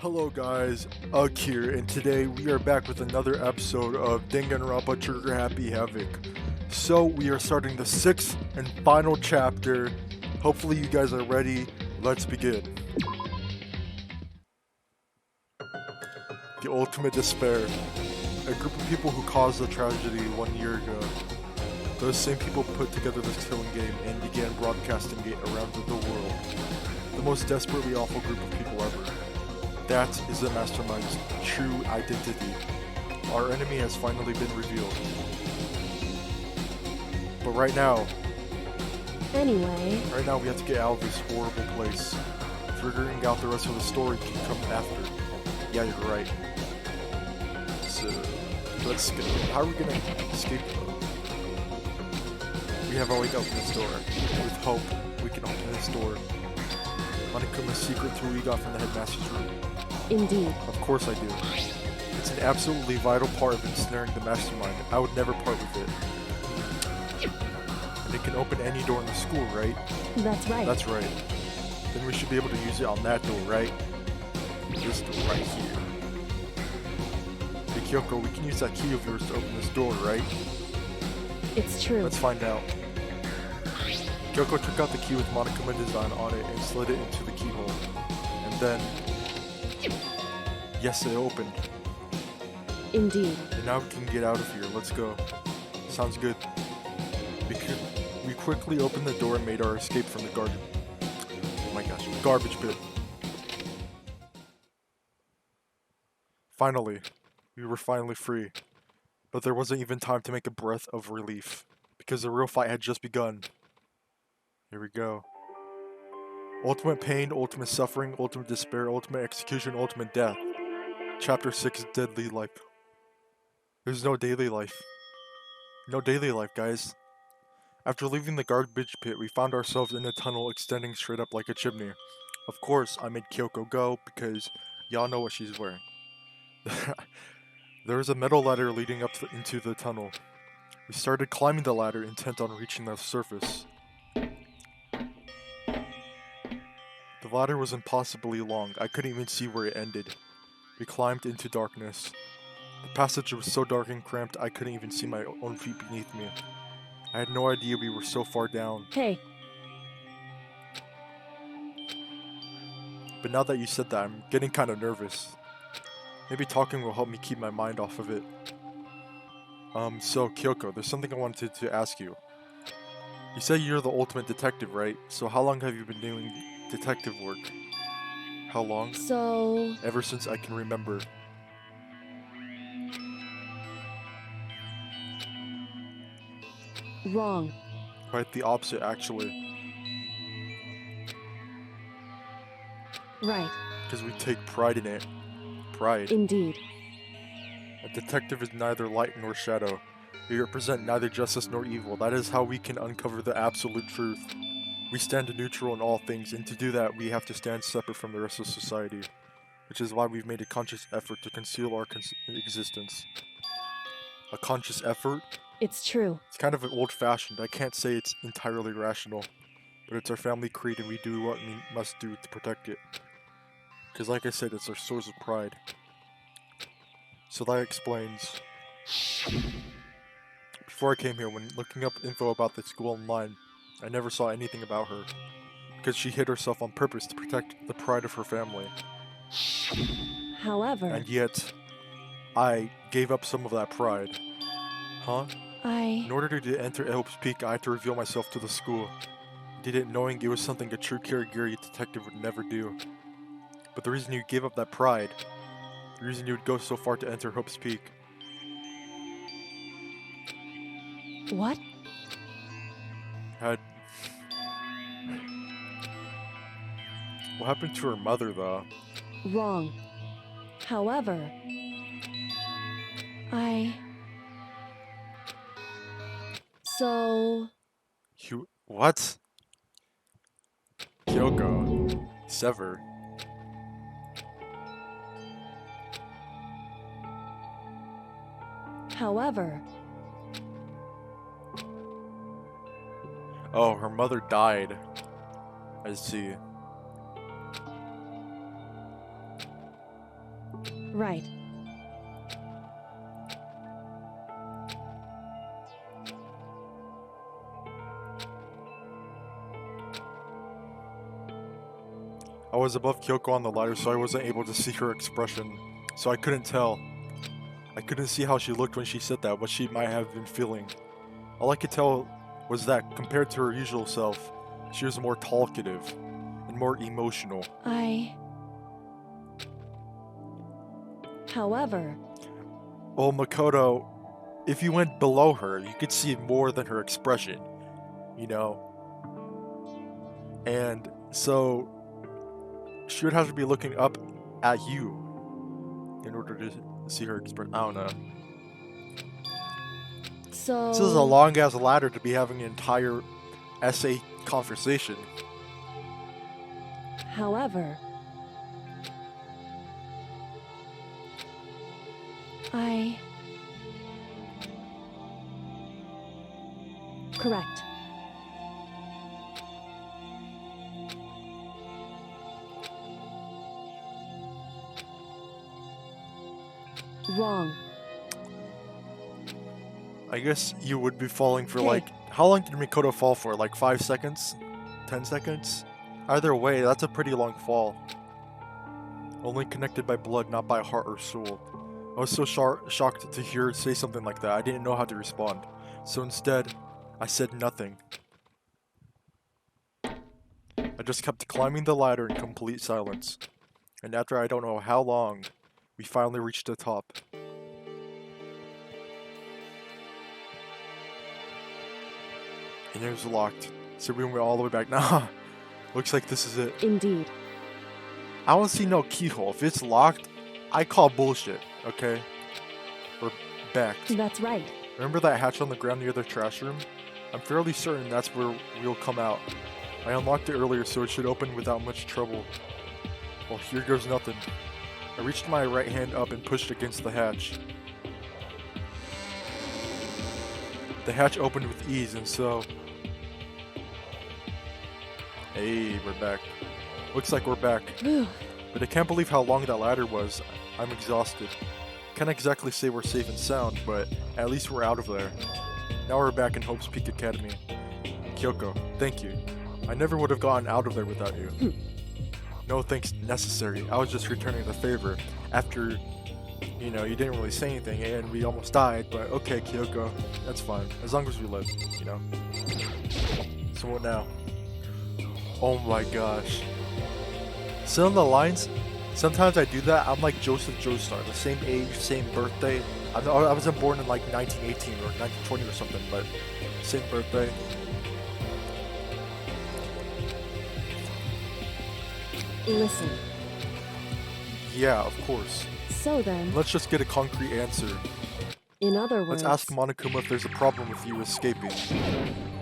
Hello guys, Ugg here, and today we are back with another episode of Danganronpa Trigger Happy Havoc. So we are starting the 6th and final chapter. Hopefully you guys are ready. Let's begin. The ultimate despair. A group of people who caused the tragedy 1 year ago. Those same people put together this killing game and began broadcasting it around the world. The most desperately awful group of people ever. That is the mastermind's true identity. Our enemy has finally been revealed. But right now we have to get out of this horrible place. Figuring out the rest of the story can come after. Yeah, you're right. So, let's go. How are we gonna escape though? We have our way to open this door. With hope, we can open this door. Monokuma's secret tool we got from the headmaster's room. Indeed. Of course I do. It's an absolutely vital part of ensnaring the mastermind. I would never part with it. And it can open any door in the school, right? That's right. That's right. Then we should be able to use it on that door, right? This door right here. Hey Kyoko, we can use that key of yours to open this door, right? It's true. Let's find out. Kyoko took out the key with Monokuma design on it and slid it into the keyhole. And then... yes, it opened. Indeed. And now we can get out of here. Let's go. Sounds good. We quickly opened the door and made our escape from the garbage. Oh my gosh, garbage pit. Finally. We were finally free. But there wasn't even time to make a breath of relief. Because the real fight had just begun. Here we go. Ultimate pain, ultimate suffering, ultimate despair, ultimate execution, ultimate death. Chapter 6, Deadly Life. There's no daily life. No daily life, guys. After leaving the garbage pit, we found ourselves in a tunnel extending straight up like a chimney. Of course, I made Kyoko go because y'all know what she's wearing. There was a metal ladder leading up into the tunnel. We started climbing the ladder, intent on reaching the surface. The ladder was impossibly long. I couldn't even see where it ended. We climbed into darkness. The passage was so dark and cramped I couldn't even see my own feet beneath me. I had no idea we were so far down. Hey. But now that you said that, I'm getting kind of nervous. Maybe talking will help me keep my mind off of it. So Kyoko, there's something I wanted to ask you. You said you're the ultimate detective, right? So how long have you been doing detective work? How long? So... ever since I can remember. wrong. Quite the opposite, actually. Right. Because we take pride in it. Pride. Indeed. A detective is neither light nor shadow. We represent neither justice nor evil. That is how we can uncover the absolute truth. We stand neutral in all things, and to do that, we have to stand separate from the rest of society. Which is why we've made a conscious effort to conceal our existence. A conscious effort? It's true. It's kind of old-fashioned. I can't say it's entirely rational. But it's our family creed and we do what we must do to protect it. Because like I said, it's our source of pride. So that explains. Before I came here, when looking up info about the school online, I never saw anything about her. Because she hid herself on purpose to protect the pride of her family. However... and yet, I gave up some of that pride. Huh? In order to enter Hope's Peak, I had to reveal myself to the school. I did it knowing it was something a true Kirigiri detective would never do. But the reason you gave up that pride, the reason you would go so far to enter Hope's Peak. What? What happened to her mother, though? Wrong. However... So... What? Kyoko. Sever. However... oh, her mother died. I see. Right. I was above Kyoko on the ladder, so I wasn't able to see her expression. So I couldn't tell. I couldn't see how she looked when she said that, what she might have been feeling. All I could tell was that, compared to her usual self, she was more talkative and more emotional. However... Well, Makoto, if you went below her, you could see more than her expression, you know? And so, she would have to be looking up at you in order to see her expression. I don't know. So... This is a long-ass ladder to be having an entire essay conversation. However... Correct. Wrong. I guess you would be falling for like... How long did Makoto fall for? Like 5 seconds? 10 seconds? Either way, that's a pretty long fall. Only connected by blood, not by heart or soul. I was so shocked to hear her say something like that, I didn't know how to respond. So instead, I said nothing. I just kept climbing the ladder in complete silence. And after I don't know how long, we finally reached the top. And it was locked, so we went all the way back. Nah, looks like this is it. Indeed. I don't see no keyhole. If it's locked, I call bullshit, okay? We're back. That's right. Remember that hatch on the ground near the trash room? I'm fairly certain that's where we'll come out. I unlocked it earlier, so it should open without much trouble. Well, here goes nothing. I reached my right hand up and pushed against the hatch. The hatch opened with ease, and so... Hey, we're back. Looks like we're back. But I can't believe how long that ladder was. I'm exhausted. Can't exactly say we're safe and sound, but at least we're out of there. Now we're back in Hope's Peak Academy. Kyoko, thank you. I never would have gotten out of there without you. No thanks necessary. I was just returning the favor. After, you know, you didn't really say anything and we almost died, but okay, Kyoko, that's fine. As long as we live, you know. So what now? Oh my gosh. Still in the lines? Sometimes I do that. I'm like Joseph Joestar, the same age, same birthday. I wasn't born in like 1918 or 1920 or something, but same birthday. Listen. Yeah, of course. So then... Let's just get a concrete answer. In other Let's words... ask Monokuma if there's a problem with you escaping.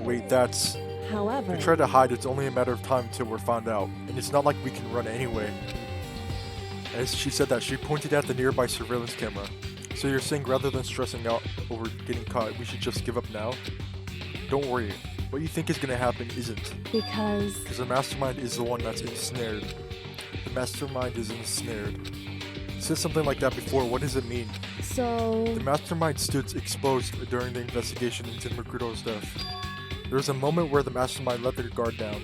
Wait, that's... However... If we try to hide, it's only a matter of time until we're found out. And it's not like we can run anyway. As she said that, she pointed at the nearby surveillance camera. So you're saying rather than stressing out over getting caught, we should just give up now? Don't worry. What you think is gonna happen isn't. Because the mastermind is the one that's ensnared. The mastermind is ensnared. You said something like that before, what does it mean? So... The mastermind stood exposed during the investigation into Makoto's death. There was a moment where the mastermind let their guard down.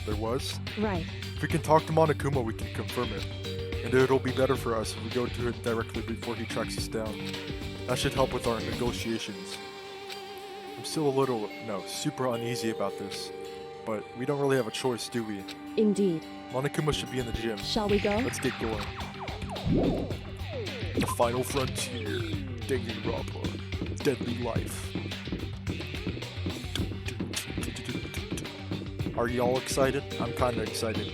There was? Right. If we can talk to Monokuma, we can confirm it. And it'll be better for us if we go to it directly before he tracks us down. That should help with our negotiations. I'm still a little, super uneasy about this. But we don't really have a choice, do we? Indeed. Monokuma should be in the gym. Shall we go? Let's get going. The final frontier. Danganronpa. Deadly life. Are y'all excited? I'm kinda excited.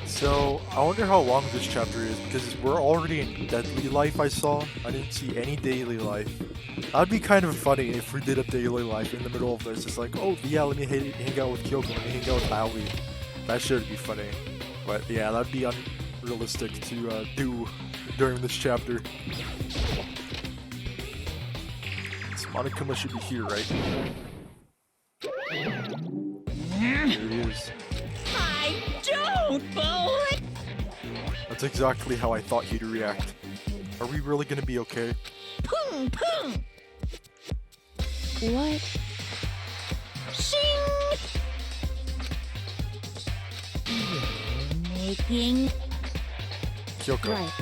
So, I wonder how long this chapter is, because we're already in Deadly Life, I saw. I didn't see any Daily Life. That'd be kind of funny if we did a Daily Life in the middle of this. It's like, oh yeah, let me hang out with Kyoko, let me hang out with Aoi. That should be funny. But yeah, that'd be unrealistic to do during this chapter. So Monokuma should be here, right? There he is. I don't believe. That's exactly how I thought he'd react. Are we really gonna be okay? Pung pung. What? Shing. Making. Kyoko. Right.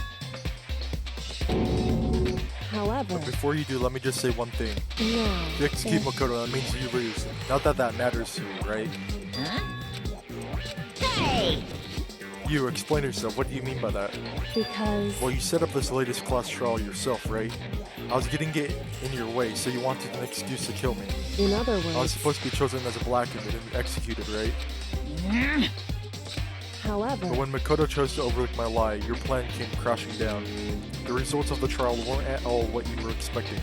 However, But before you do, let me just say one thing. now, If you execute if- Makoto, that means you lose. Not that that matters to you, right? Huh? Hey. You, explain yourself. What do you mean by that? because Well, you set up this latest class trial yourself, right? I was getting it in your way, so you wanted an excuse to kill me. in other I was words, supposed to be chosen as a black and then executed, right? however, But when Makoto chose to overlook my lie, your plan came crashing down. The results of the trial weren't at all what you were expecting.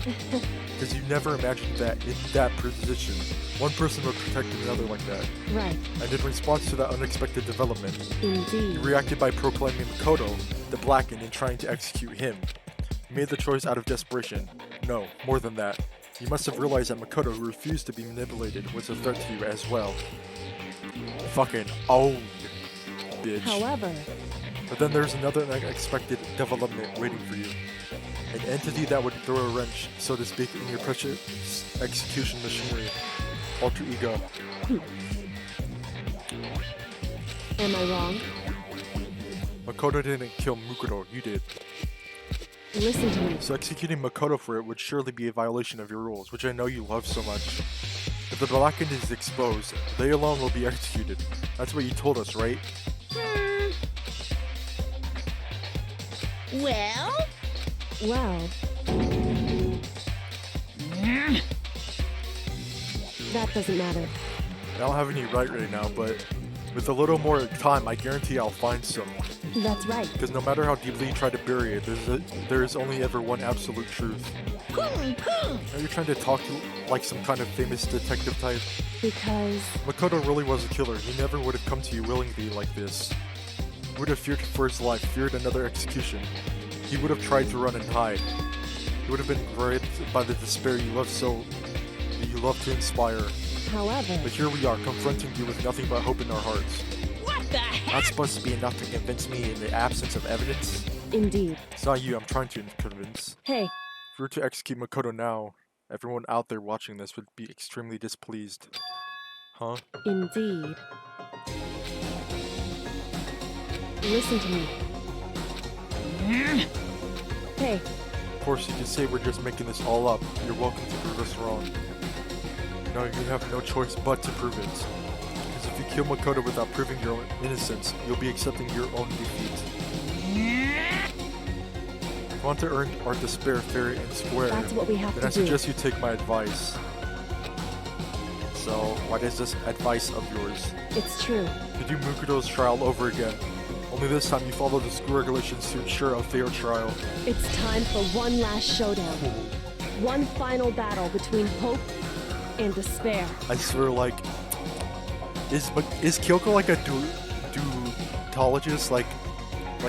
Because you never imagined that in that position, one person would protect another like that. right, And in response to that unexpected development, you indeed, reacted by proclaiming Makoto the Blackened and trying to execute him. You made the choice out of desperation. No, more than that. You must have realized that Makoto, who refused to be manipulated, was a threat to you as well. Fucking owned, bitch. however, But then there's another unexpected development waiting for you. An entity that would throw a wrench, so to speak, in your precious execution machinery. Alter ego. am I wrong? Makoto didn't kill Mukuro, you did. Listen to me. So executing Makoto for it would surely be a violation of your rules, which I know you love so much. If the Blackened is exposed, they alone will be executed. That's what you told us, right? Well. Well, that doesn't matter. I don't have any right now, but with a little more time, I guarantee I'll find some. That's right. Because no matter how deeply you try to bury it, there is only ever one absolute truth. Pung pung. Are you trying to talk to like some kind of famous detective type? Because Makoto really was a killer. He never would have come to you willingly like this. He would have feared for his life, feared another execution. He would have tried to run and hide. He would have been gripped by the despair you love so that you love to inspire. however, But here we are, confronting you with nothing but hope in our hearts. What the heck? Not supposed to be enough to convince me in the absence of evidence. indeed. It's not you I'm trying to convince. Hey, If we were to execute Makoto now, everyone out there watching this would be extremely displeased. Huh? indeed. Listen to me. Hey, Of course, you can say we're just making this all up. You're welcome to prove us wrong. No, you have no choice but to prove it. Because if you kill Makoto without proving your own innocence, you'll be accepting your own defeat. If you want to earn our despair fair and square, that's what we have then to I do. suggest you take my advice. So, what is this advice of yours? It's true. To do Mukudo's trial over again. Only this time you follow the school regulations to ensure a fair trial. It's time for one last showdown. One final battle between hope and despair. I swear, like, is Kyoko like a duologist, like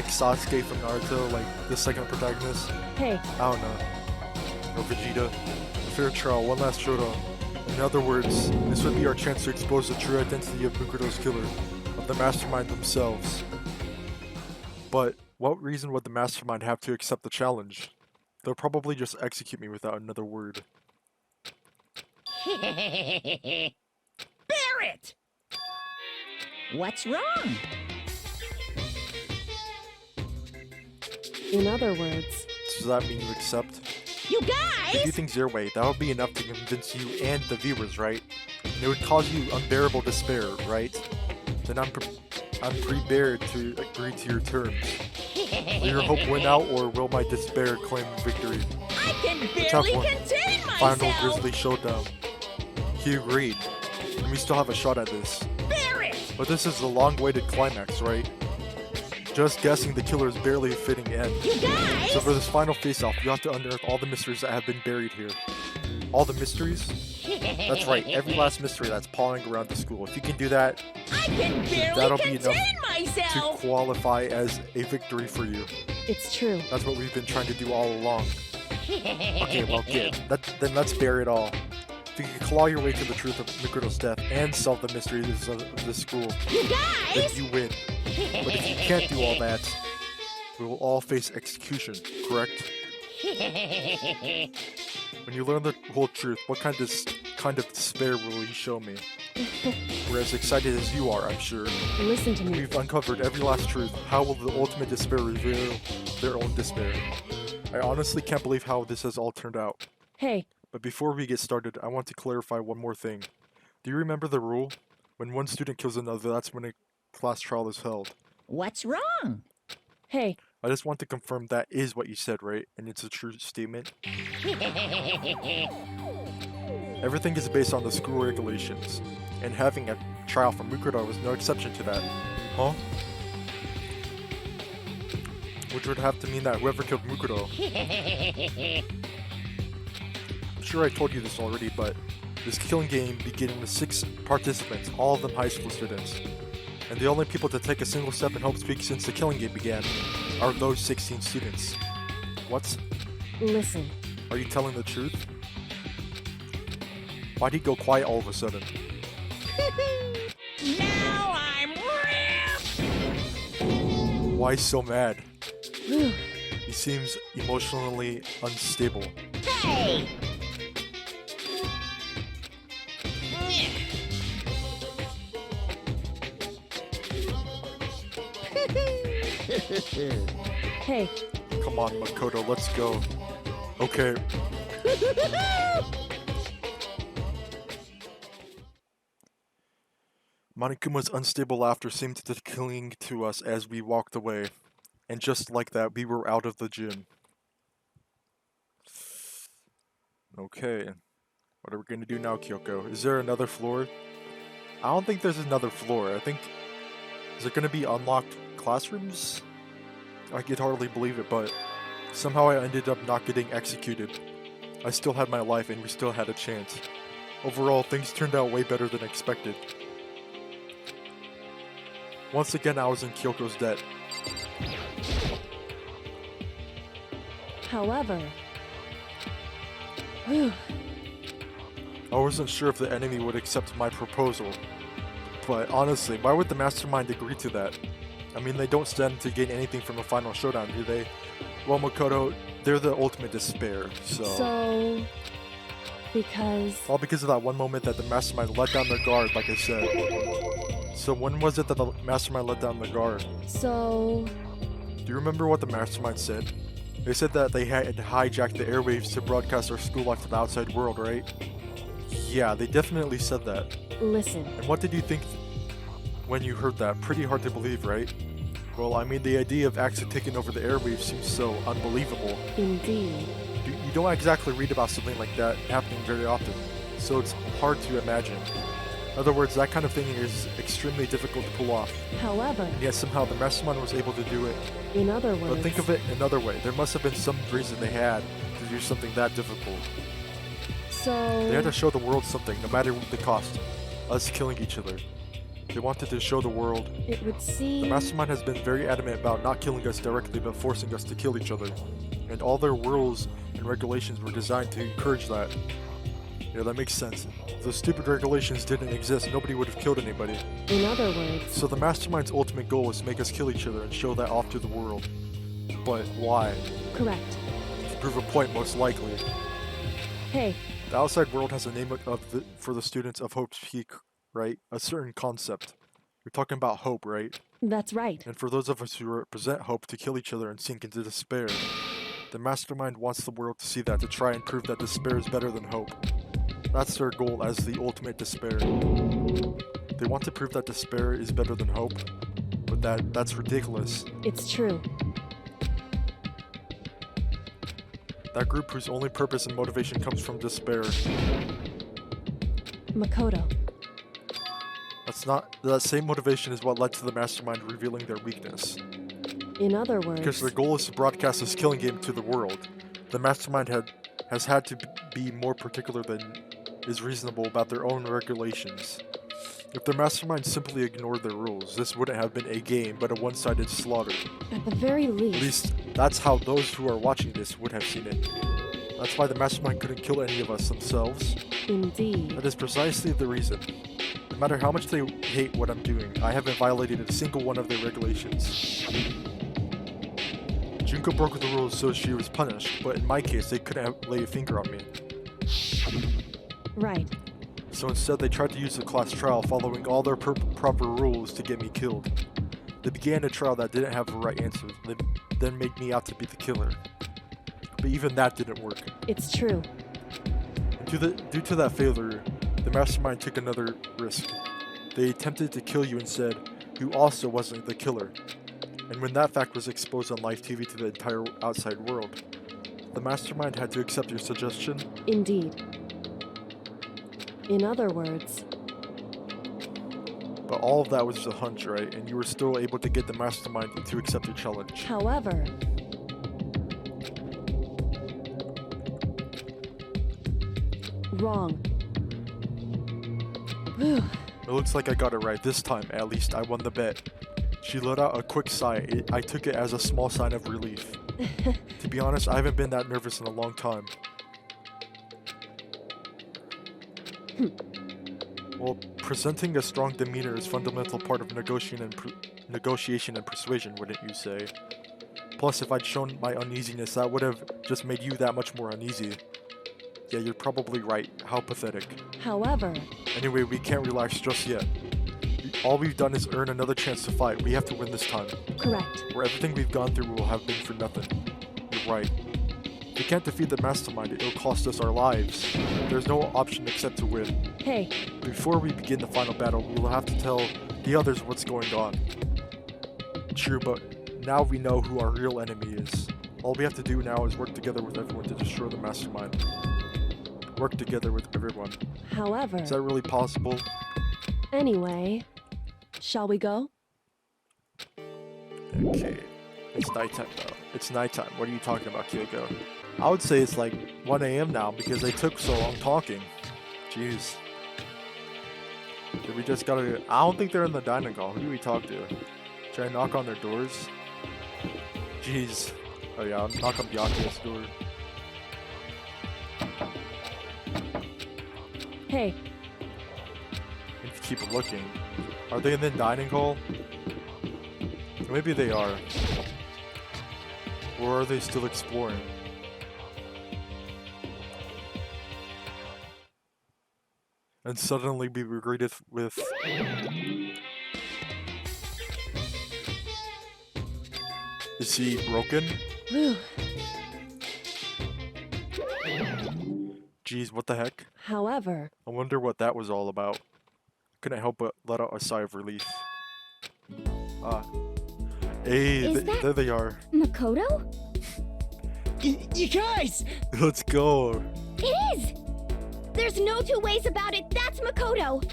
Sasuke from Naruto, like the second protagonist? Hey, I don't know. Or Vegeta. A fair trial, one last showdown. In other words, this would be our chance to expose the true identity of Mukudo's killer, of the mastermind themselves. But what reason would the mastermind have to accept the challenge? They'll probably just execute me without another word. Barrett! What's wrong? in other words, Does that mean you accept? You If you do guys! things your way, that would be enough to convince you and the viewers, right? And it would cause you unbearable despair, right? Then I'm prepared to agree to your terms. Will your hope win out, or will my despair claim victory? I can have barely one contain Final myself! grisly showdown. He agreed, and we still have a shot at this. Barrett! But this is the long-awaited climax, right? Just guessing the killer's barely a fitting end. You guys! So for this final face-off, you have to unearth all the mysteries that have been buried here. All the mysteries? That's right, every last mystery that's pawing around the school. If you can do that, I can barely that'll be contain enough to myself! qualify as a victory for you. it's true. That's what we've been trying to do all along. Okay, well, good. Then let's bear it all. If you can claw your way to the truth of Mikuto's death and solve the mysteries of the school, You then guys! you win. But if you can't do all that, we will all face execution, correct? When you learn the whole truth, what kind of despair will you show me? We're as excited as you are, I'm sure. Listen to me. We've uncovered every last truth. How will the ultimate despair reveal their own despair? I honestly can't believe how this has all turned out. Hey, But before we get started, I want to clarify one more thing. Do you remember the rule? When one student kills another, that's when a class trial is held. What's wrong? hey, I just want to confirm that is what you said, right? And it's a true statement? Everything is based on the school regulations, and having a trial for MAKOTO was no exception to that. Huh? Which would have to mean that whoever killed MAKOTO... I'm sure I told you this already, but this killing game began with 6 participants, all of them high school students. And the only people to take a single step in Hope's Peak since the killing game began are those 16 students. What? listen. Are you telling the truth? Why'd he go quiet all of a sudden? Now I'm ripped! Why so mad? Whew. He seems emotionally unstable. Hey! Hey, Come on, Makoto, let's go. Okay. Monikuma's unstable laughter seemed to cling to us as we walked away. And just like that, we were out of the gym. Okay. What are we going to do now, Kyoko? Is there another floor? I don't think there's another floor. I think... Is it going to be unlocked classrooms? I could hardly believe it, but... Somehow I ended up not getting executed. I still had my life and we still had a chance. Overall, things turned out way better than expected. Once again, I was in Kyoko's debt. however... Whew. I wasn't sure if the enemy would accept my proposal. But honestly, why would the mastermind agree to that? I mean, they don't stand to gain anything from a final showdown, do they? Well, Makoto, they're the ultimate despair, So... Because... all because of that one moment that the mastermind let down their guard, like I said. So when was it that the mastermind let down the guard? So... Do you remember what the mastermind said? They said that they had hijacked the airwaves to broadcast our school life to the outside world, right? Yeah, they definitely said that. Listen. And what did you think when you heard that? Pretty hard to believe, right? Well, I mean, the idea of actually taking over the airwaves seems so unbelievable. Indeed. You don't exactly read about something like that happening very often, so it's hard to imagine. In other words, that kind of thing is extremely difficult to pull off, However, and yet somehow the mastermind was able to do it. in other words... But think of it another way. There must have been some reason they had to do something that difficult. So... They had to show the world something, no matter what the cost. Us killing each other. They wanted to show the world. It would seem... The mastermind has been very adamant about not killing us directly, but forcing us to kill each other. And all their rules and regulations were designed to encourage that. Yeah, that makes sense. If those stupid regulations didn't exist, nobody would have killed anybody. In other words... So the mastermind's ultimate goal was to make us kill each other and show that off to the world. But why? Correct. To prove a point, most likely. Hey, The outside world has a name for the students of Hope's Peak, right? A certain concept. You're talking about hope, right? that's right. And for those of us who represent hope to kill each other and sink into despair, the mastermind wants the world to see that, to try and prove that despair is better than hope. That's their goal as the ultimate despair. They want to prove that despair is better than hope, but that's ridiculous. It's true. That group whose only purpose and motivation comes from despair. Makoto. That same motivation is what led to the mastermind revealing their weakness. In other words... Because their goal is to broadcast this killing game to the world. The mastermind has had to be more particular than is reasonable about their own regulations. If the mastermind simply ignored their rules, this wouldn't have been a game, but a one-sided slaughter. At the very At least... least, that's how those who are watching this would have seen it. That's why the mastermind couldn't kill any of us themselves. Indeed. That is precisely the reason. No matter how much they hate what I'm doing, I haven't violated a single one of their regulations. Junko broke the rules so she was punished, but in my case, they couldn't lay a finger on me. Right. So instead, they tried to use the class trial following all their proper rules to get me killed. They began a trial that didn't have the right answers, then made me out to be the killer. But even that didn't work. It's true. Due to that failure, the mastermind took another risk. They attempted to kill you instead, who also wasn't the killer. And when that fact was exposed on live TV to the entire outside world, the mastermind had to accept your suggestion. Indeed. In other words, But all of that was just a hunch, right? And you were still able to get the mastermind to accept your challenge. however, wrong. Whew. It looks like I got it right this time. At least I won the bet. She let out a quick sigh. I took it as a small sign of relief. To be honest, I haven't been that nervous in a long time. Well, presenting a strong demeanor is a fundamental part of negotiation and persuasion, wouldn't you say? Plus, if I'd shown my uneasiness, that would have just made you that much more uneasy. Yeah, you're probably right. How pathetic. However, Anyway, we can't relax just yet. All we've done is earn another chance to fight. We have to win this time. correct. Where everything we've gone through will have been for nothing. You're right. If we can't defeat the mastermind, it'll cost us our lives. There's no option except to win. Hey, Before we begin the final battle, we will have to tell the others what's going on. True, but now we know who our real enemy is. All we have to do now is work together with everyone to destroy the mastermind. Work together with everyone. however, Is that really possible? anyway, shall we go? Okay. It's nighttime though. It's nighttime. What are you talking about, Kyoko? I would say it's like 1 a.m. now because they took so long talking. Jeez. Did we just gotta... I don't think they're in the dining hall. Who do we talk to? Should I knock on their doors? Jeez. Oh yeah, I'll knock on Byakuya's door. Hey, If you keep looking. Are they in the dining hall? Maybe they are. Or are they still exploring? And suddenly we were greeted with... Is he broken? whew. Jeez, what the heck? However, I wonder what that was all about. Couldn't help but let out a sigh of relief. Hey, Is that- there they are. Makoto? You guys! Let's go. It is! There's no two ways about it. That's Makoto.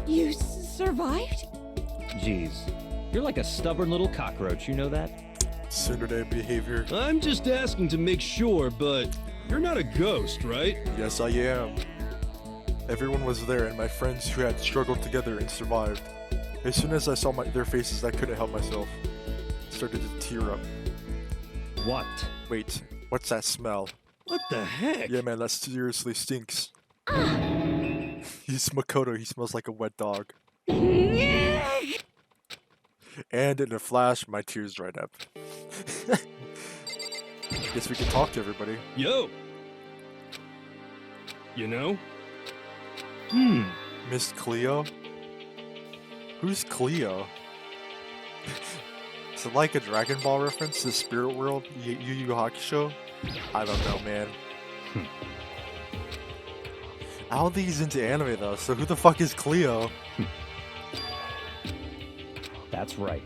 you survived? Jeez. You're like a stubborn little cockroach, you know that? Tsundere behavior. I'm just asking to make sure, but you're not a ghost, right? Yes, I am. Everyone was there, and my friends who had struggled together and survived. As soon as I saw their faces, I couldn't help myself. Started to tear up. What? Wait, what's that smell? What the heck? Yeah, man, that seriously stinks. He's Makoto. He smells like a wet dog. And in a flash, my tears dried up. Guess we can talk to everybody. Yo! You know? Miss Cleo? Who's Cleo? Is it like a Dragon Ball reference to Spirit World, Yu Yu Hakusho? I don't know, man. I don't think he's into anime though, so who the fuck is Cleo? That's right.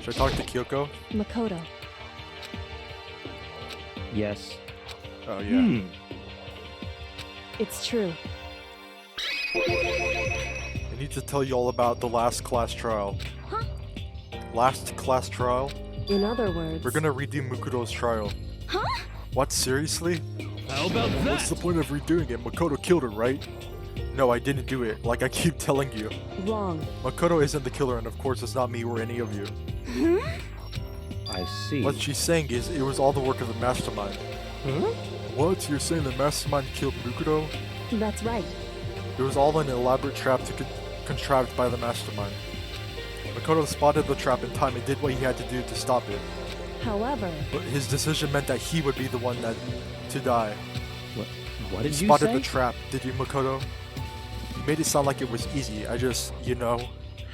Should I talk to Kyoko? Makoto. Yes. Oh yeah. It's true. I need to tell you all about the last class trial. Huh? Last class trial? In other words, We're gonna redo Mukudo's trial. Huh? What, seriously? How about What's the that? point of redoing it? Makoto killed her, right? No, I didn't do it, like I keep telling you. wrong. Makoto isn't the killer, and of course it's not me or any of you. I see. What she's saying is, it was all the work of the mastermind. Huh? What? You're saying the mastermind killed Mukudo? That's right. It was all an elaborate trap to contrived by the mastermind. Makoto spotted the trap in time and did what he had to do to stop it. However, But his decision meant that he would be the one to die. What He did you spotted say? the trap, did you, Makoto? You made it sound like it was easy. I just,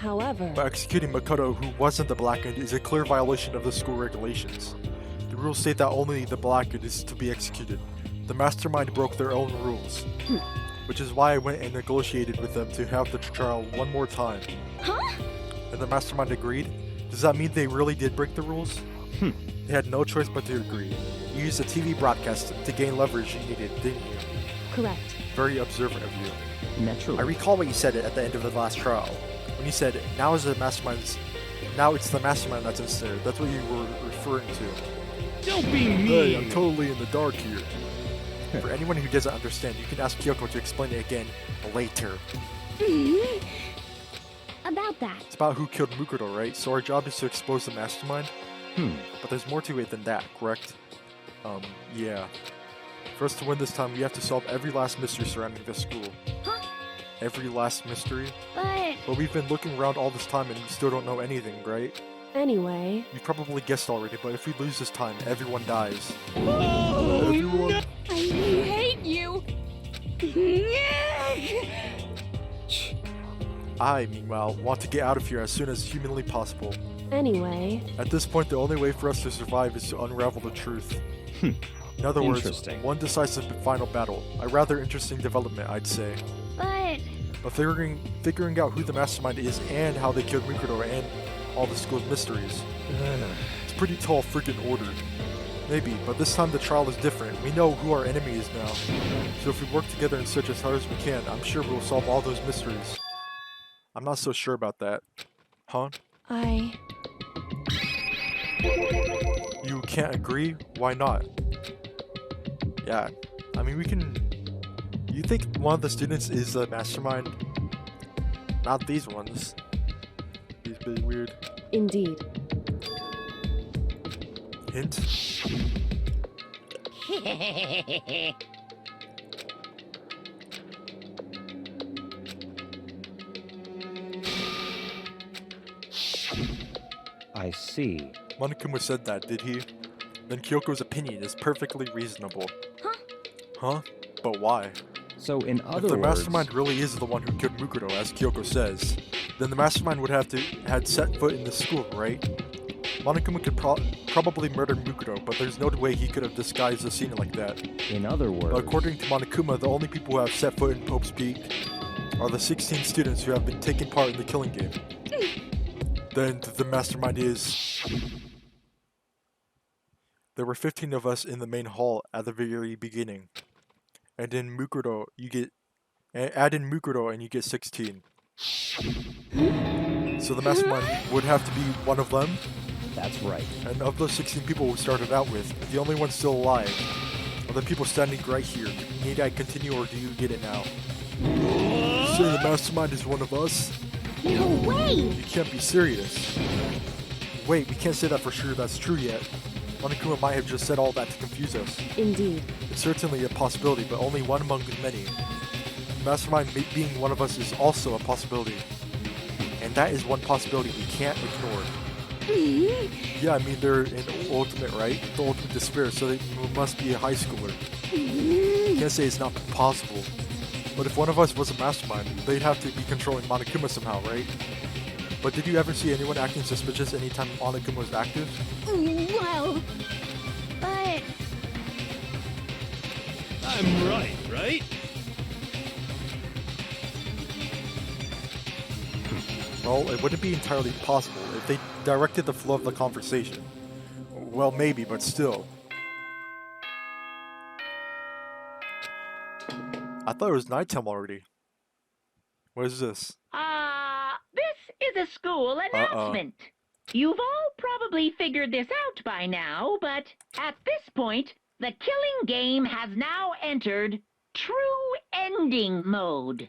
however, But executing Makoto, who wasn't the Blackguard, is a clear violation of the school regulations. The rules state that only the Blackguard is to be executed. The mastermind broke their own rules. Which is why I went and negotiated with them to have the trial one more time. Huh? And the mastermind agreed? Does that mean they really did break the rules? They had no choice but to agree. You used a TV broadcast to gain leverage you needed, didn't you? correct. Very observant of you. Naturally. I recall what you said at the end of the last trial. When you said, now it's the mastermind that's instead. That's what you were referring to. Don't be mean. Hey, I'm totally in the dark here. For anyone who doesn't understand, you can ask Kyoko to explain it again later. About that. It's about who killed Makoto, right? So our job is to expose the mastermind? But there's more to it than that, correct? Yeah. For us to win this time, we have to solve every last mystery surrounding this school. Huh? Every last mystery? But But we've been looking around all this time and we still don't know anything, right? Anyway, You probably guessed already, but if we lose this time, everyone dies. Oh, Everyone? I hate you. I, meanwhile, want to get out of here as soon as humanly possible. anyway, At this point, the only way for us to survive is to unravel the truth. In other words, Interesting. one decisive final battle. A rather interesting development, I'd say. but But figuring out who the mastermind is and how they killed Makoto and all the school's mysteries. It's a pretty tall freaking order. Maybe, but this time the trial is different. We know who our enemy is now. So if we work together and search as hard as we can, I'm sure we'll solve all those mysteries. I'm not so sure about that. Huh? You can't agree? Why not? Yeah, I mean we can... You think one of the students is the mastermind? Not these ones. He's really weird. indeed. Hint? I see. Monokuma said that, did he? Then Kyoko's opinion is perfectly reasonable. Huh? Huh? But why? So in If other the words, mastermind really is the one who killed Makoto, as Kyoko says, then the mastermind would have to had set foot in the school, right? Monokuma could probably murder Makoto, but there's no way he could have disguised a scene like that. in other words, But according to Monokuma, the only people who have set foot in Pope's Peak are the 16 students who have been taking part in the killing game. Then the mastermind is... There were 15 of us in the main hall at the very beginning. And in Makoto, you get... Add in Makoto and you get 16. So the mastermind would have to be one of them? that's right. And of those 16 people we started out with, the only one still alive are the people standing right here. Need I continue or do you get it now? You say the mastermind is one of us? no way. You can't be serious. Wait, we can't say that for sure that's true yet. Monokuma might have just said all that to confuse us. Indeed. It's certainly a possibility, but only one among many. The mastermind being one of us is also a possibility. And that is one possibility we can't ignore. Yeah, I mean, they're in ultimate, right? The ultimate despair, so they must be a high schooler. You can't say it's not possible. But if one of us was a mastermind, they'd have to be controlling Monokuma somehow, right? But did you ever see anyone acting suspicious anytime Monokuma was active? Well, but I'm right? Well, it wouldn't be entirely possible if they directed the flow of the conversation. Well, maybe, but still. I thought it was nighttime already. What is this? This is a school announcement. You've all probably figured this out by now, but at this point, the killing game has now entered true ending mode.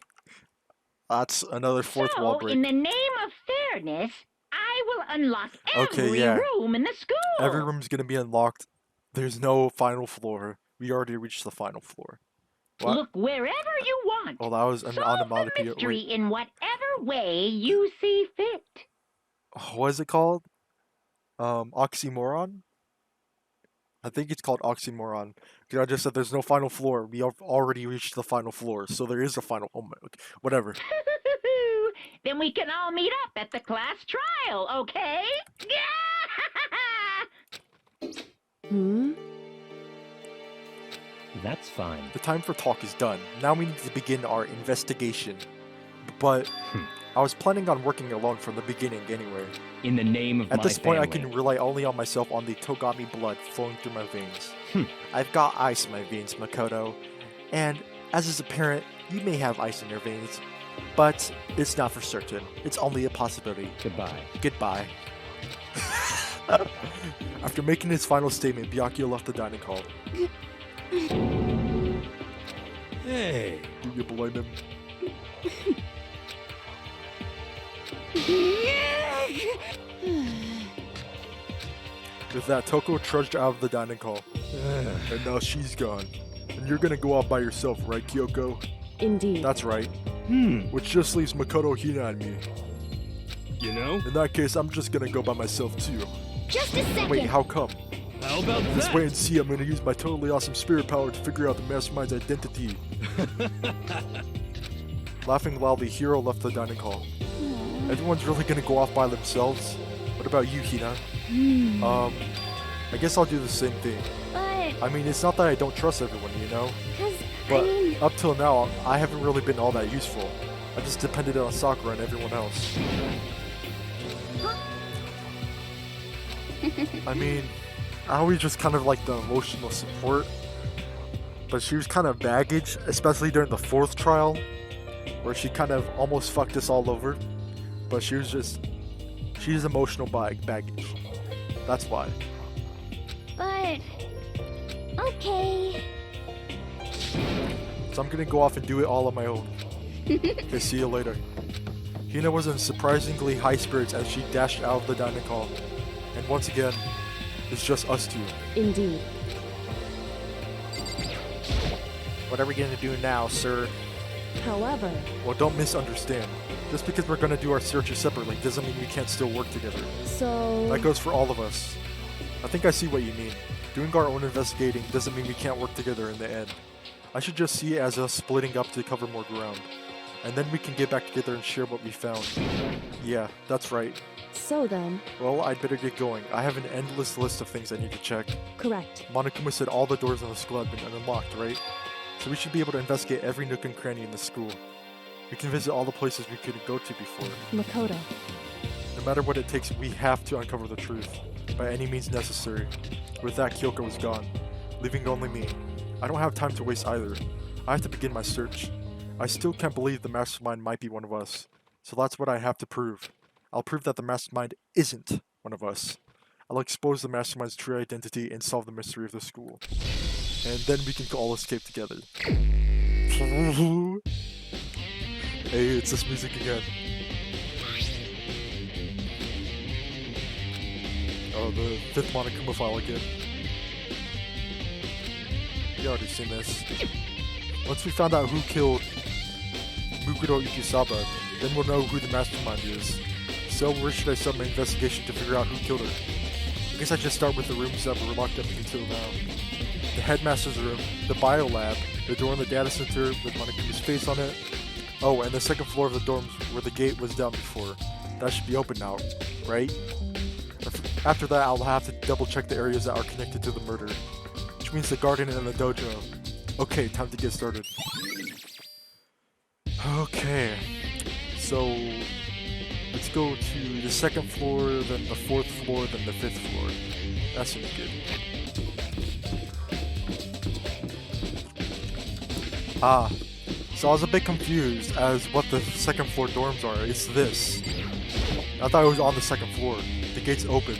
That's another fourth wall So, break. in the name of fairness, I will unlock Okay, every yeah. room in the school. Every room's gonna be unlocked. There's no final floor. We already reached the final floor. What? Look wherever you want. Oh, that was an Solve the onomatopoeia. mystery Wait, in whatever way you see fit. what is it called? Oxymoron? I think it's called oxymoron. Because I just said there's no final floor. We have already reached the final floor, so there is a final. Oh my, whatever. Then we can all meet up at the class trial, okay? Hmm? That's fine. The time for talk is done. Now we need to begin our investigation. But I was planning on working alone from the beginning anyway. In the name of At my this point, I family. can rely only on myself on the Togami blood flowing through my veins. Hmm. I've got ice in my veins, Makoto. And as is apparent, you may have ice in your veins. But it's not for certain. It's only a possibility. Goodbye. Goodbye. After making his final statement, Byakuya left the dining hall. Hey, Do you blame him? With that, Toko trudged out of the dining hall. And now she's gone. And you're gonna go off by yourself, right, Kyoko? Indeed. That's right. hmm, Which just leaves Makoto, Hina, and me. you know? In that case, I'm just gonna go by myself too. Just a second. Wait, how come? How about Just that? wait and see, I'm gonna use my totally awesome spirit power to figure out the mastermind's identity. Laughing loudly, Hiro left the dining hall. Everyone's really gonna go off by themselves? What about you, Hina? I guess I'll do the same thing. But, I mean, it's not that I don't trust everyone, you know? cause, But I mean, up till now, I haven't really been all that useful. I just depended on Sakura and everyone else. I mean, I always just kind of like the emotional support. But she was kind of baggage, especially during the 4th trial, where she kind of almost fucked us all over. But she's emotional baggage. That's why. but, okay. So I'm gonna go off and do it all on my own. Okay, see you later. Hina was in surprisingly high spirits as she dashed out of the dining hall. And once again, it's just us two. Indeed. What are we gonna do now, sir? However, Well, don't misunderstand. Just because we're gonna do our searches separately doesn't mean we can't still work together. so... That goes for all of us. I think I see what you mean. Doing our own investigating doesn't mean we can't work together in the end. I should just see it as us splitting up to cover more ground. And then we can get back together and share what we found. Yeah, that's right. So then, Well, I'd better get going. I have an endless list of things I need to check. correct. Monokuma said all the doors in the school have been unlocked, right? So we should be able to investigate every nook and cranny in the school. We can visit all the places we couldn't go to before. Makoto. No matter what it takes, we have to uncover the truth, by any means necessary. With that, Kyoko was gone, leaving only me. I don't have time to waste either. I have to begin my search. I still can't believe the mastermind might be one of us, so that's what I have to prove. I'll prove that the mastermind isn't one of us. I'll expose the mastermind's true identity and solve the mystery of the school. And then we can all escape together. Hey, it's this music again. Oh, the 5th Monokuma file again. You already seen this. Once we found out who killed Mukuro Ikusaba, then we'll know who the mastermind is. So where should I start my investigation to figure out who killed her? I guess I just start with the rooms that were locked up until now. The headmaster's room, the bio lab, the door in the data center with Monokuma's face on it. Oh, and the 2nd floor of the dorms where the gate was down before. That should be open now, right? After that, I'll have to double check the areas that are connected to the murder, which means the garden and the dojo. Okay, time to get started. Okay, so let's go to the 2nd floor, then the 4th floor, then the 5th floor. That seems good. Ah, so I was a bit confused as what the 2nd floor dorms are. It's this. I thought it was on the 2nd floor. The gate's open.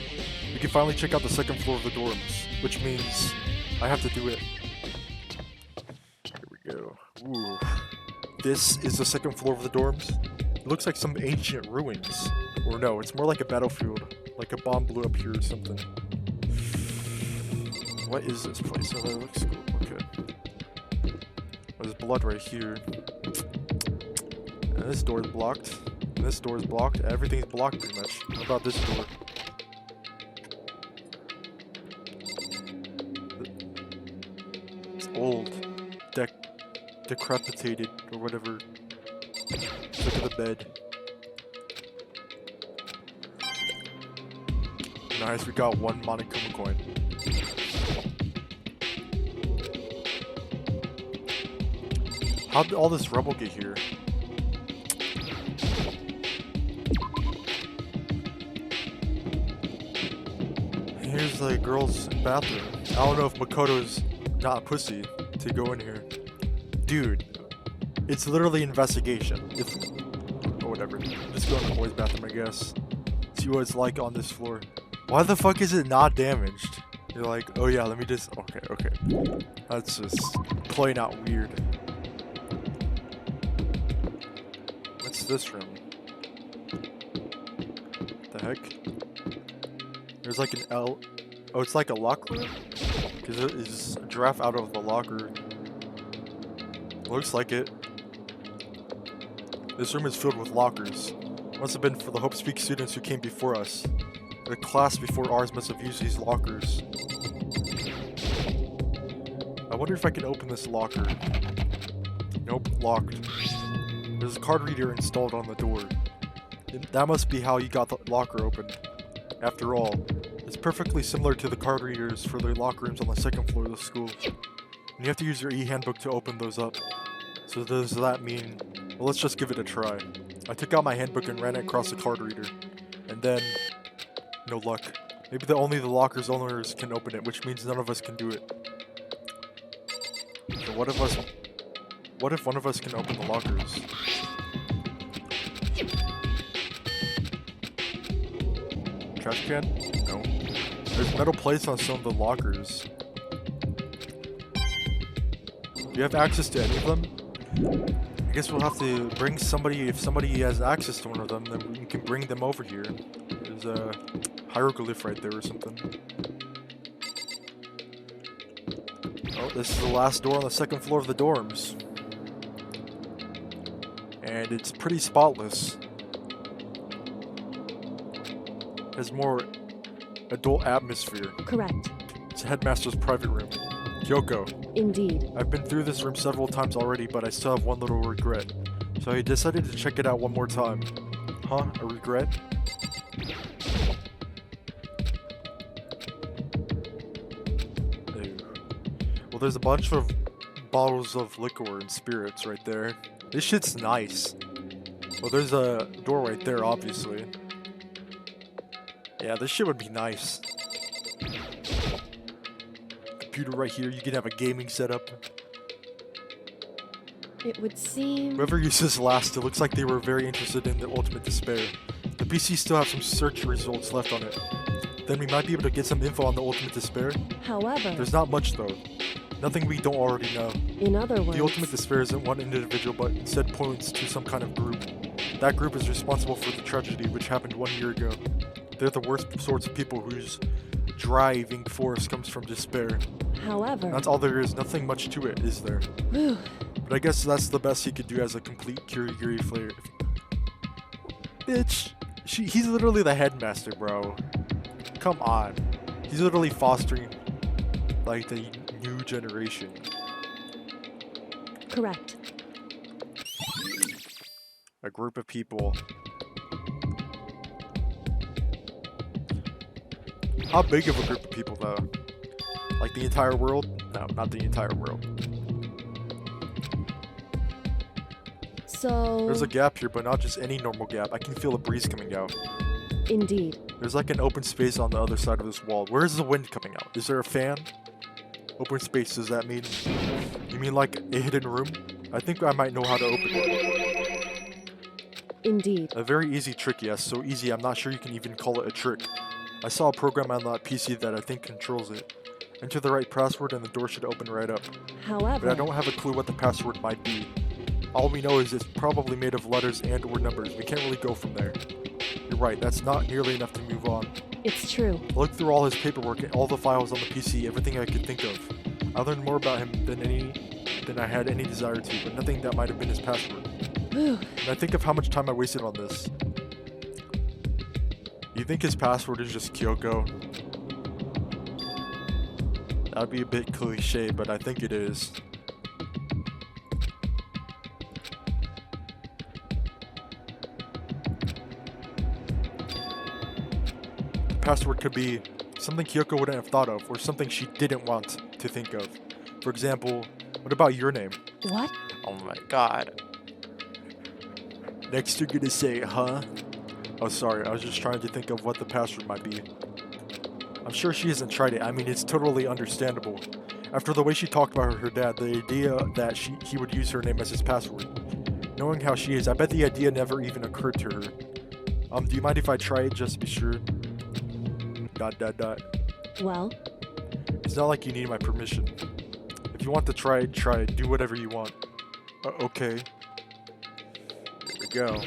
We can finally check out the 2nd floor of the dorms, which means I have to do it. Here we go. Ooh. This is the 2nd floor of the dorms. It looks like some ancient ruins. Or no, it's more like a battlefield. Like a bomb blew up here or something. What is this place? Oh, that looks cool. Okay. There's blood right here. And this door is blocked. And this door is blocked. Everything's blocked pretty much. What about this door? It's old. Decrepitated or whatever. Look at the bed. Nice, we got one Monokuma coin. How did all this rubble get here? Here's the girls' bathroom. I don't know if Makoto's not a pussy to go in here. Dude, it's literally investigation. Or whatever. Just go in the boys' bathroom, I guess. See what it's like on this floor. Why the fuck is it not damaged? You're like, oh yeah, let me just... Okay. That's just playing out weird. What's this room? The heck? There's like an L... Oh, it's like a locker room? Because there is a giraffe out of the locker. Looks like it. This room is filled with lockers. Must have been for the Hope Speak students who came before us. The class before ours must have used these lockers. I wonder if I can open this locker. Nope, locked. There's a card reader installed on the door. That must be how you got the locker opened. After all, it's perfectly similar to the card readers for the locker rooms on the second floor of the school. And you have to use your e-handbook to open those up. So does that mean... Well, let's just give it a try. I took out my handbook and ran it across the card reader. And then... No luck. Maybe only the locker's owners can open it, which means none of us can do it. So what if one of us can open the lockers? Trash can? No. There's metal plates on some of the lockers. Do you have access to any of them? I guess we'll have to bring somebody, if somebody has access to one of them, then we can bring them over here. There's a hieroglyph right there or something. Oh, this is the last door on the second floor of the dorms. And it's pretty spotless. Has more adult atmosphere. Correct. It's a headmaster's private room. Kyoko. Indeed. I've been through this room several times already, but I still have one little regret. So I decided to check it out one more time. Huh? A regret? Ew. Well, there's a bunch of bottles of liquor and spirits right there. This shit's nice. Well, there's a door right there, obviously. Yeah, this shit would be nice. Computer right here, you can have a gaming setup. It would seem... Whoever used this last, it looks like they were very interested in the Ultimate Despair. The PC still have some search results left on it. Then we might be able to get some info on the Ultimate Despair. However... There's not much though. Nothing we don't already know. In other words... The Ultimate Despair isn't one individual, but instead points to some kind of group. That group is responsible for the tragedy which happened 1 year ago. They're the worst sorts of people whose driving force comes from despair. However... That's all there is. Nothing much to it, is there? Whew. But I guess that's the best he could do as a complete Kirigiri player. Bitch! He's literally the headmaster, bro. Come on. He's literally fostering, like, the new generation. Correct. A group of people. How big of a group of people, though? Like the entire world? No, not the entire world. So... There's a gap here, but not just any normal gap. I can feel a breeze coming out. Indeed. There's like an open space on the other side of this wall. Where is the wind coming out? Is there a fan? Open space, does that mean... You mean like a hidden room? I think I might know how to open it. Indeed. A very easy trick, yes. So easy, I'm not sure you can even call it a trick. I saw a program on that PC that I think controls it. Enter the right password and the door should open right up. However... But I don't have a clue what the password might be. All we know is it's probably made of letters and or numbers. We can't really go from there. You're right, that's not nearly enough to move on. It's true. I looked through all his paperwork and all the files on the PC, everything I could think of. I learned more about him than than I had any desire to, but nothing that might have been his password. And I think of how much time I wasted on this. You think his password is just Kyoko? That'd be a bit cliche, but I think it is. The password could be something Kyoko wouldn't have thought of, or something she didn't want to think of. For example, what about your name? What? Oh my god. Next you're gonna say, huh? Oh sorry, I was just trying to think of what the password might be. I'm sure she hasn't tried it. I mean, it's totally understandable. After the way she talked about her dad, the idea that he would use her name as his password. Knowing how she is, I bet the idea never even occurred to her. Do you mind if I try it just to be sure? ... Well? It's not like you need my permission. If you want to try it, try it. Do whatever you want. Okay. Here we go.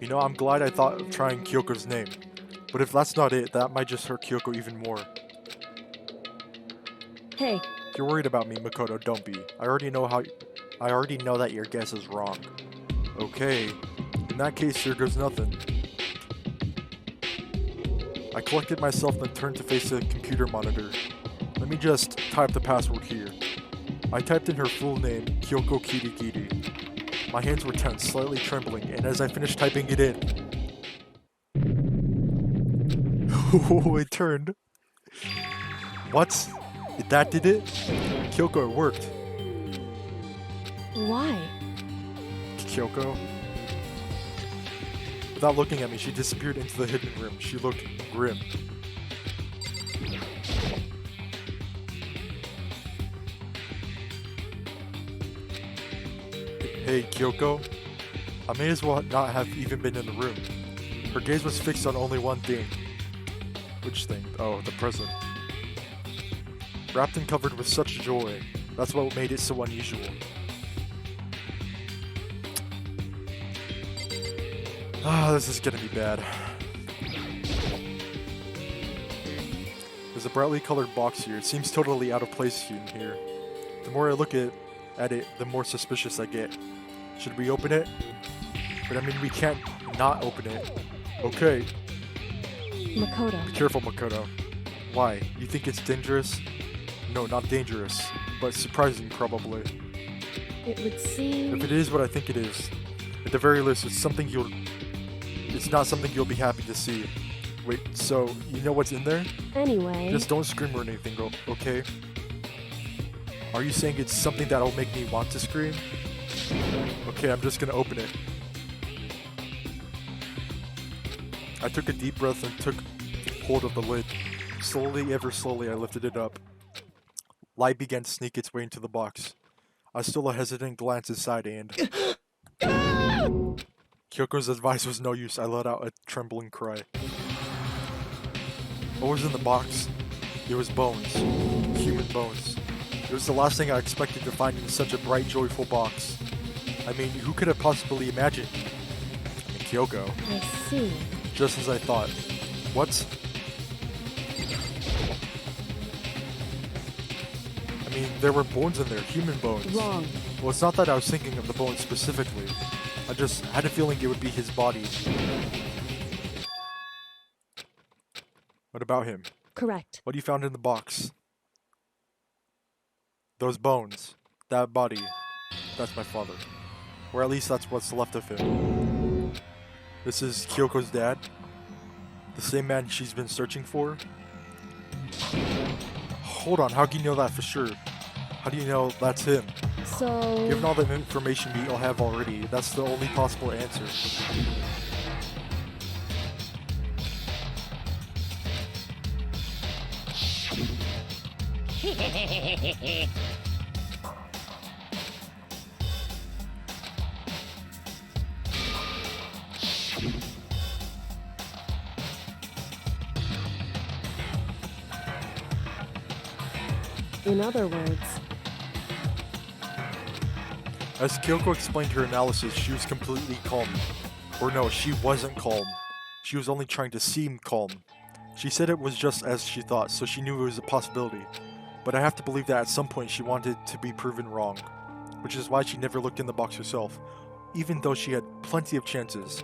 You know, I'm glad I thought of trying Kyoko's name. But if that's not it, that might just hurt Kyoko even more. Hey. If you're worried about me, Makoto, don't be. I already know that your guess is wrong. Okay. In that case, here goes nothing. I collected myself and turned to face the computer monitor. Let me just type the password here. I typed in her full name, Kyoko Kirigiri. My hands were tense, slightly trembling, and as I finished typing it in... Oh, it turned. What? That did it? Kyoko, it worked. Why? Kyoko? Without looking at me, she disappeared into the hidden room. She looked grim. Hey, Kyoko? I may as well not have even been in the room. Her gaze was fixed on only one thing. Which thing? Oh, the present. Wrapped and covered with such joy. That's what made it so unusual. Ah, this is gonna be bad. There's a brightly colored box here. It seems totally out of place in here. The more I look at it, the more suspicious I get. Should we open it? But I mean, we can't not open it. Okay. Makoto. Be careful, Makoto. Why? You think it's dangerous? No, not dangerous, but surprising probably. It would seem... If it is what I think it is, at the very least, it's not something you'll be happy to see. Wait, so you know what's in there? Anyway... Just don't scream or anything, okay? Are you saying it's something that'll make me want to scream? Okay, I'm just gonna open it. I took a deep breath and took hold of the lid. Slowly, ever slowly, I lifted it up. Light began to sneak its way into the box. I stole a hesitant glance inside and... Kyoko's advice was no use. I let out a trembling cry. What was in the box? It was bones. Human bones. It was the last thing I expected to find in such a bright, joyful box. I mean, who could have possibly imagined? Kyoko. I see. Just as I thought. What? I mean, there were bones in there, human bones. Wrong. Well, it's not that I was thinking of the bones specifically. I just had a feeling it would be his body. What about him? Correct. What you found in the box? Those bones. That body. That's my father. Or at least that's what's left of him. This is Kyoko's dad? The same man she's been searching for? Hold on, how can you know that for sure? How do you know that's him? So... Given all the information we all have already, that's the only possible answer. In other words... As Kyoko explained her analysis, she was completely calm. Or no, she wasn't calm. She was only trying to seem calm. She said it was just as she thought, so she knew it was a possibility. but I have to believe that at some point she wanted to be proven wrong, which is why she never looked in the box herself, even though she had plenty of chances.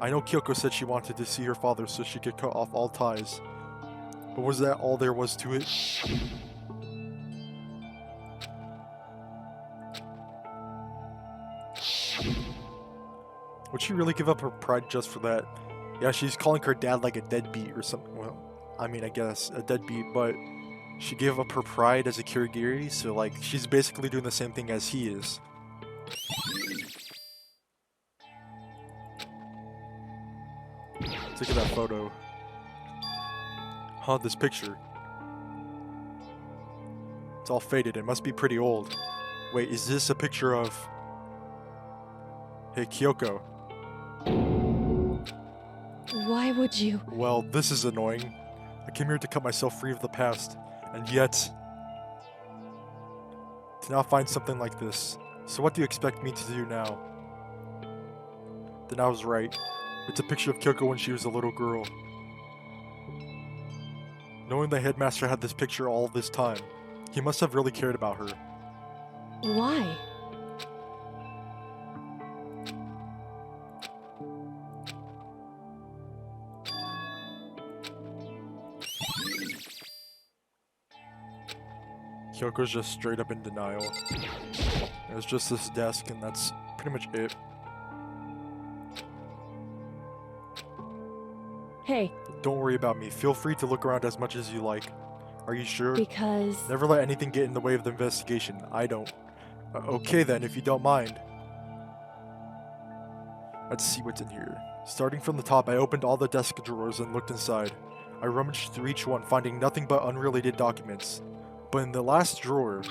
I know Kyoko said she wanted to see her father so she could cut off all ties, but was that all there was to it? Would she really give up her pride just for that? Yeah, she's calling her dad like a deadbeat or something. Well, I mean, I guess a deadbeat, but she gave up her pride as a Kirigiri, so like, she's basically doing the same thing as he is. Look at that photo. Huh, this picture. It's all faded, it must be pretty old. Wait, is this a picture of... Hey, Kyoko. Why would you? Well, this is annoying. I came here to cut myself free of the past, and yet... to now find something like this. So what do you expect me to do now? Then I was right. It's a picture of Kyoko when she was a little girl. Knowing the headmaster had this picture all this time, he must have really cared about her. Why? Kyoko's just straight up in denial. There's just this desk and that's pretty much it. Hey, Don't worry about me. Feel free to look around as much as you like. Are you sure? because... Never let anything get in the way of the investigation. I don't. Okay then, if you don't mind. Let's see what's in here. Starting from the top, I opened all the desk drawers and looked inside. I rummaged through each one, finding nothing but unrelated documents. But in the last drawer...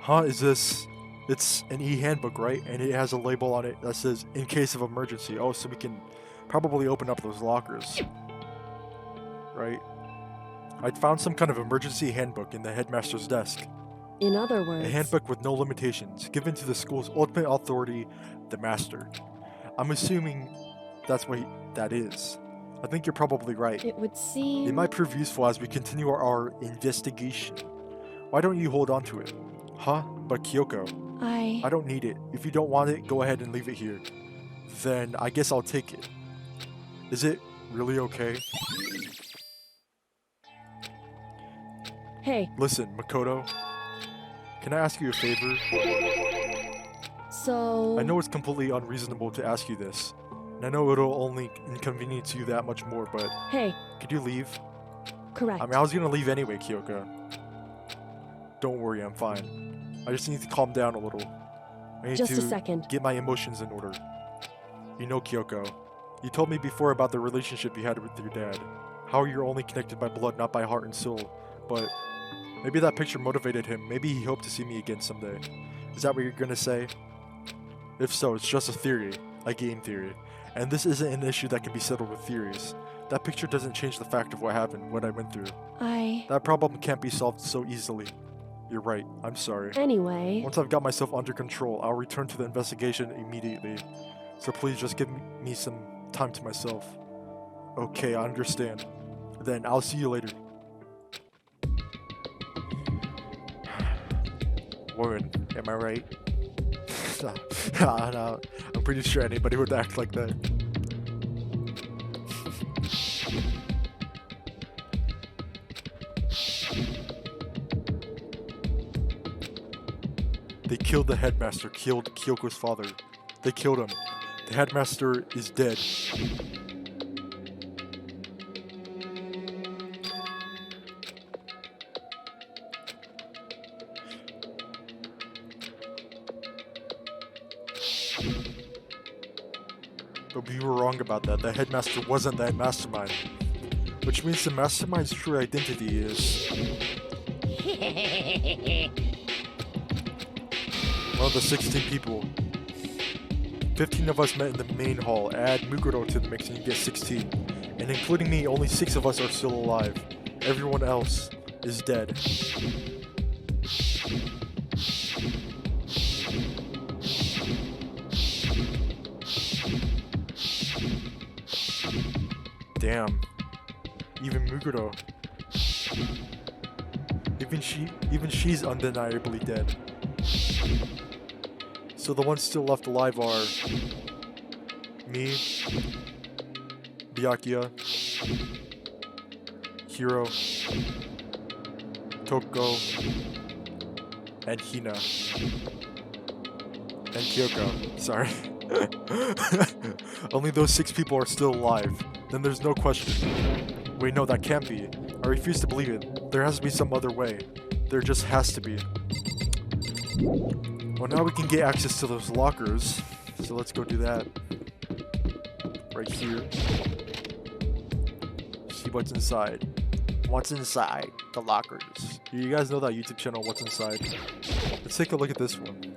Huh, is this... It's an e-handbook, right? And it has a label on it that says, in case of emergency. Oh, so we can probably open up those lockers. Right? I'd found some kind of emergency handbook in the headmaster's desk. In other words... A handbook with no limitations, given to the school's ultimate authority, the master. I'm assuming that's what that is. I think you're probably right. It would seem... It might prove useful as we continue our investigation. Why don't you hold on to it? Huh? But Kyoko, I don't need it. If you don't want it, go ahead and leave it here. Then I guess I'll take it. Is it really okay? Hey, Listen, Makoto. Can I ask you a favor? so... I know it's completely unreasonable to ask you this, and I know it'll only inconvenience you that much more, but Hey, could you leave? correct. I mean, I was gonna leave anyway, Kyoko. Don't worry, I'm fine. I just need to calm down a little. I need Just to a second. get my emotions in order. You know, Kyoko, you told me before about the relationship you had with your dad. How you're only connected by blood, not by heart and soul. But maybe that picture motivated him. Maybe he hoped to see me again someday. Is that what you're gonna say? If so, it's just a theory, a game theory. And this isn't an issue that can be settled with theories. That picture doesn't change the fact of what happened, what I went through. That problem can't be solved so easily. You're right, I'm sorry. Anyway... Once I've got myself under control, I'll return to the investigation immediately. So please just give me some time to myself. Okay, I understand. Then I'll see you later. Woman, am I right? No, I'm pretty sure anybody would act like that. They killed the headmaster, killed Kyoko's father. They killed him. The headmaster is dead. But we were wrong about that. The headmaster wasn't that mastermind. Which means the mastermind's true identity is... one of the 16 people. 15 of us met in the main hall. Add Mukuro to the mix and you get 16. And including me, only 6 of us are still alive. Everyone else is dead. Damn. Even Mukuro. Even she's undeniably dead. So the ones still left alive are me, Byakuya, Hiro, Toko, and Hina. And Kyoko. Sorry. Only those 6 people are still alive. Then there's no question. Wait, no, that can't be. I refuse to believe it. There has to be some other way. There just has to be. Well, now we can get access to those lockers. So let's go do that. Right here. See what's inside. What's inside the lockers? You guys know that YouTube channel, What's Inside? Let's take a look at this one.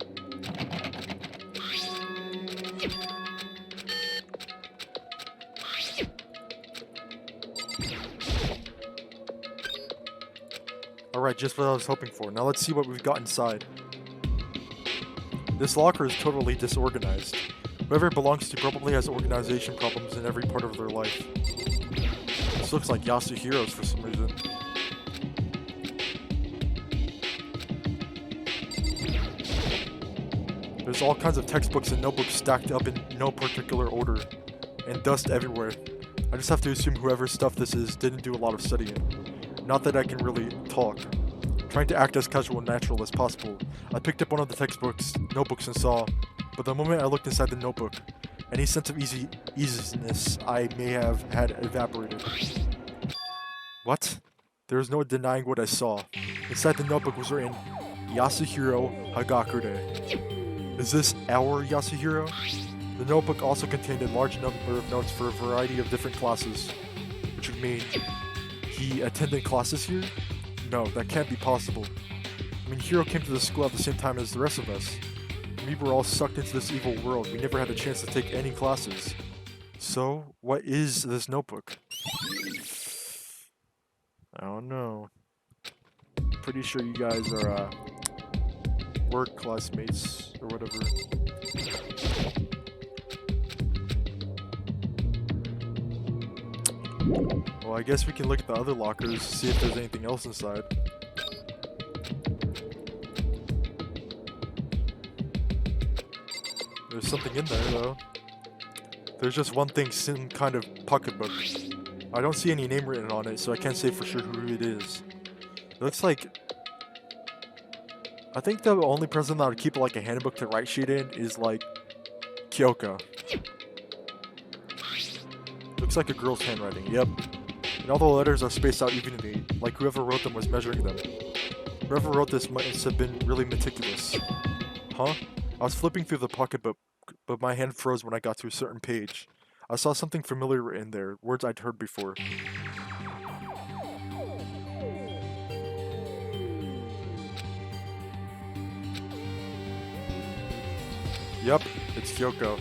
Alright, just what I was hoping for. Now let's see what we've got inside. This locker is totally disorganized. Whoever it belongs to probably has organization problems in every part of their life. This looks like Yasuhiro's for some reason. There's all kinds of textbooks and notebooks stacked up in no particular order, and dust everywhere. I just have to assume whoever's stuff this is didn't do a lot of studying. Not that I can really talk. Trying to act as casual and natural as possible, I picked up one of the notebooks and saw, but the moment I looked inside the notebook, any sense of easiness I may have had evaporated. What? There was no denying what I saw. Inside the notebook was written, Yasuhiro Hagakure. Is this our Yasuhiro? The notebook also contained a large number of notes for a variety of different classes, which would mean he attended classes here? No, that can't be possible. I mean, Hiro came to the school at the same time as the rest of us. We were all sucked into this evil world. We never had a chance to take any classes. So, what is this notebook? I don't know. Pretty sure you guys are, work classmates or whatever. Well, I guess we can look at the other lockers, see if there's anything else inside. There's something in there, though. There's just one thing, some kind of pocketbook. I don't see any name written on it, so I can't say for sure who it is. It looks like... I think the only person that would keep like a handbook to write shit in is like Kyoko. Looks like a girl's handwriting, yep. And all the letters are spaced out evenly, like whoever wrote them was measuring them. Whoever wrote this must have been really meticulous. Huh? I was flipping through the pocketbook, but my hand froze when I got to a certain page. I saw something familiar in there, words I'd heard before. Yep, it's Kyoko.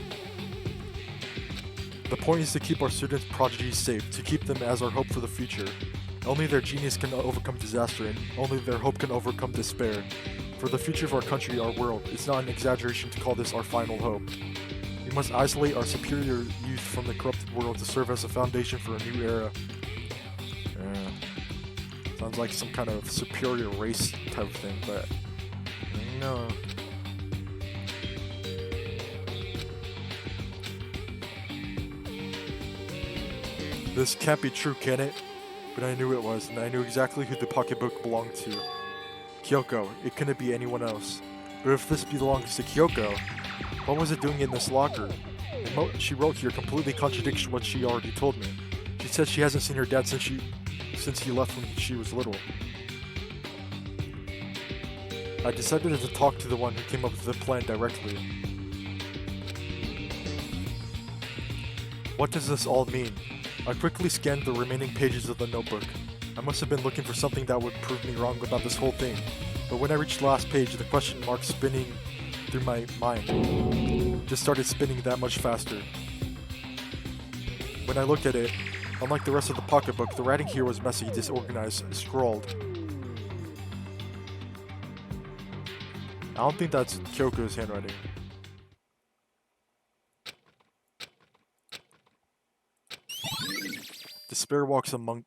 The point is to keep our students' prodigies safe, to keep them as our hope for the future. Only their genius can overcome disaster, and only their hope can overcome despair. For the future of our country, our world, it's not an exaggeration to call this our final hope. We must isolate our superior youth from the corrupted world to serve as a foundation for a new era. Sounds like some kind of superior race type of thing, but... no. This can't be true, can it? But I knew it was, and I knew exactly who the pocketbook belonged to. Kyoko. It couldn't be anyone else. But if this belongs to Kyoko, what was it doing in this locker? And what she wrote here completely contradicts what she already told me. She said she hasn't seen her dad since he left when she was little. I decided to talk to the one who came up with the plan directly. What does this all mean? I quickly scanned the remaining pages of the notebook. I must have been looking for something that would prove me wrong about this whole thing. But when I reached the last page, the question mark spinning through my mind just started spinning that much faster. When I looked at it, unlike the rest of the pocketbook, the writing here was messy, disorganized, scrawled. I don't think that's Kyoko's handwriting. Despair walks among...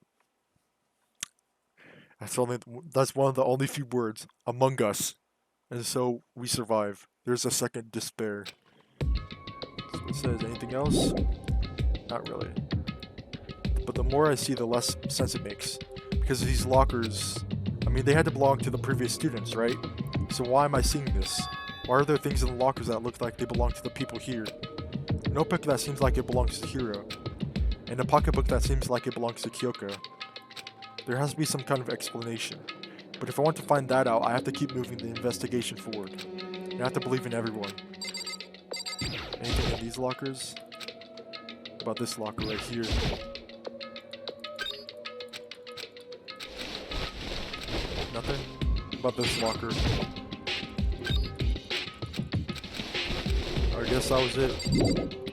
That's one of the only few words. Among Us. And so we survive. There's a second despair. So it says anything else? Not really. But the more I see, the less sense it makes. Because these lockers, I mean, they had to belong to the previous students, right? So why am I seeing this? Why are there things in the lockers that look like they belong to the people here? A notebook that seems like it belongs to Hiro. And a pocketbook that seems like it belongs to Kyoko. There has to be some kind of explanation. But if I want to find that out, I have to keep moving the investigation forward. And I have to believe in everyone. Anything in these lockers? What about this locker right here? Nothing? What about this locker? I guess that was it.